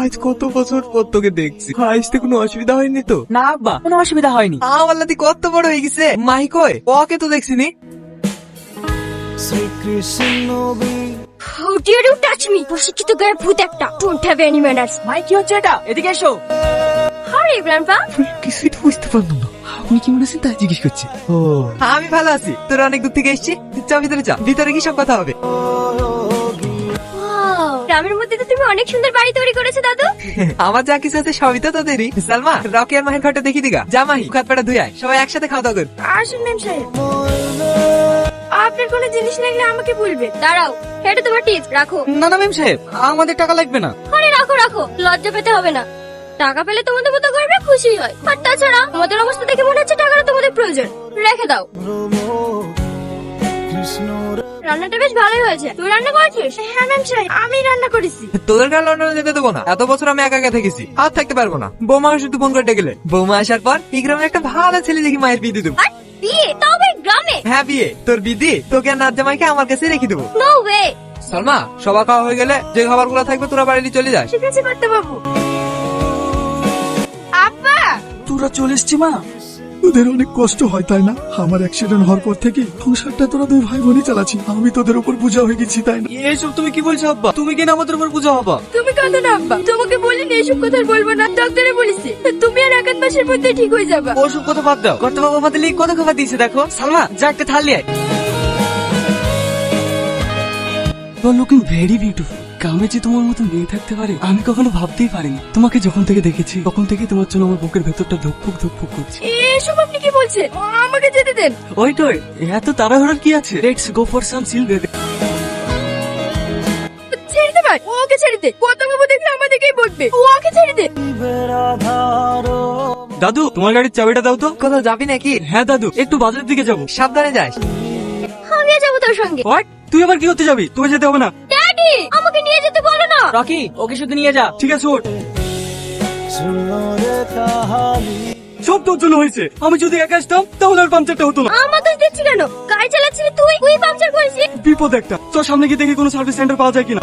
আজ কত বছর পর তোকে দেখছি, আসতে কোনো অসুবিধা হয়নি তো? না আব্বা, কোনো অসুবিধা হয়নি। আমার লাতি কত বড় হয়ে গেছে, মাই কয় ওকে তো দেখছিনি। How dare you touch me? প্রশিক্ষিত গায়ে ভূত একটা। Don't have any manners. ভাই কি হচ্ছে এটা? এদিকে এসো। Hurry, grandpa. কিছুই তো বুঝতে পারলাম না, আপনি কি বলেছেন তাই জিজ্ঞেস করছি। ও আমি ভালো আছি, তোরা অনেক দূর থেকে এসছি, চল ভিতরে চল, ভিতরে কি সব কথা হবে। Wow. গ্রামের মধ্যে তো তুমি অনেক সুন্দর বাড়ি তৈরি করেছো দাদু। আমার যা কিছু আছে সবই তো তোদেরই। সালমা, রকি আর মাহির ঘরটা দেখি দিগা, যা মাহি হাত পাটা ধুই আয়, সবাই একসাথে খাওয়া দাওয়া কর। আসুন ম্যাম সাহেব, আপনার কোনো জিনিস লাগলে আমাকে বলবে। দাঁড়াও, এটা তোমার টিপস, রাখো। না না ম্যাম সাহেব, আমাদের টাকা লাগবে না। আরে রাখো রাখো, লজ্জা পেতে হবে না। টাকা পেলে তোমাদের মতো করবে, খুশি হয়। আর তাছাড়া তোমাদের অবস্থা দেখে মনে হচ্ছে টাকাটা তোমাদের প্রয়োজন, রেখে দাও। রান্নাটা বেশ ভালোই হয়েছে। তুই রান্না করেছিস? হ্যাঁ ম্যাম সাহেব, আমি রান্না করেছি। তোদের গাল লন্ডনে যেতে দেবো না, এত বছর আমি একা একা থেকেছি, আর থাকতে পারবো না। বৌমাকে শুধু ফোন করে ডেকে বৌমা আসার পর এই গ্রামে একটা ভালো ছেলে দেখি মায়ের বিয়ে দিয়ে দেবো। আর বিয়ে, তবে গ্রামে? হ্যাঁ বিয়ে, তোর বিদি তোকে আর নাচ জামাইকে আমার কাছে রেখে দেবো। No way. সালমা, সবার খাওয়া হয়ে গেলে যে খাবার গুলো থাকবে তোরা বাড়ি নিয়ে চলে যাস। ঠিক আছে করতে বাবু। আব্বা, তোরা চলে এসছি মা। তোদের অনেক কষ্ট হয় তাই না? আমার অ্যাক্সিডেন্ট হওয়ার পর থেকে সংসারটা তোরা দুই ভাই বোনই চালাচ্ছি, আমি তোদের উপর বোঝা হয়ে গেছি তাই না? এসব তুমি কি বলছো আব্বা? তুমি কেন আমাদের উপর বোঝা হবা? তুমি কাঁদো না আব্বা, তোমাকে বলিনি এসব কথা বলবো না, ডাক্তারে বলেছে তুমি আর এক আধ মাসের মধ্যে ঠিক হয়ে যাবা। ওসব কথা বাদ দাও। কর্তা বাবা আমাদের লিয়ে কত খাবার দিয়েছে দেখো। সালমা, যা একটা থালি আয়। You looking very beautiful. গ্রামে যে তোমার মতো মেয়ে থাকতে পারে আমি কখনো ভাবতেই পারিনি। তোমাকে যখন থেকে দেখেছি তখন থেকে তোমার জন্য আমার বুকের ভেতরটা ধুকপুক ধুকপুক করছে। এসব আপনি কি বলছেন? আমাকে যেতে দেন। ওই তো, এত তাড়াহুড়োর কি আছে? Let's go for some chill baby. ছেড়ে দে ভাই, ওকে ছেড়ে দে। কর্তা বাবু দেখলে আমাদেরকেই বলবে, ওকে ছেড়ে দে। দাদু, তোমার গাড়ির চাবিটা দাও তো। কোথাও যাবি নাকি? হ্যাঁ দাদু, একটু বাজারের দিকে যাবো। সাবধানে যাস। আমিও যাবো তোর সঙ্গে। হোয়াট? তুই আবার কি হতে যাবি? তোকে যেতে হবে না। ড্যাডি, আমাকে নিয়ে যেতে বলো না। রকি, ওকে শুধু নিয়ে যা। ঠিক আছে ওঠ। সব তোর জন্য হয়েছে। আমি যদি একা আসতাম তাহলে আর পাংচারটা হতো না। আমার দোষ দিচ্ছি কেন? গাড়ি চালাচ্ছিলি তুই, তুই পাংচার করেছিস। বিপদ একটা। তোর সামনে গিয়ে দেখি কোনো সার্ভিস সেন্টার পাওয়া যায় কিনা।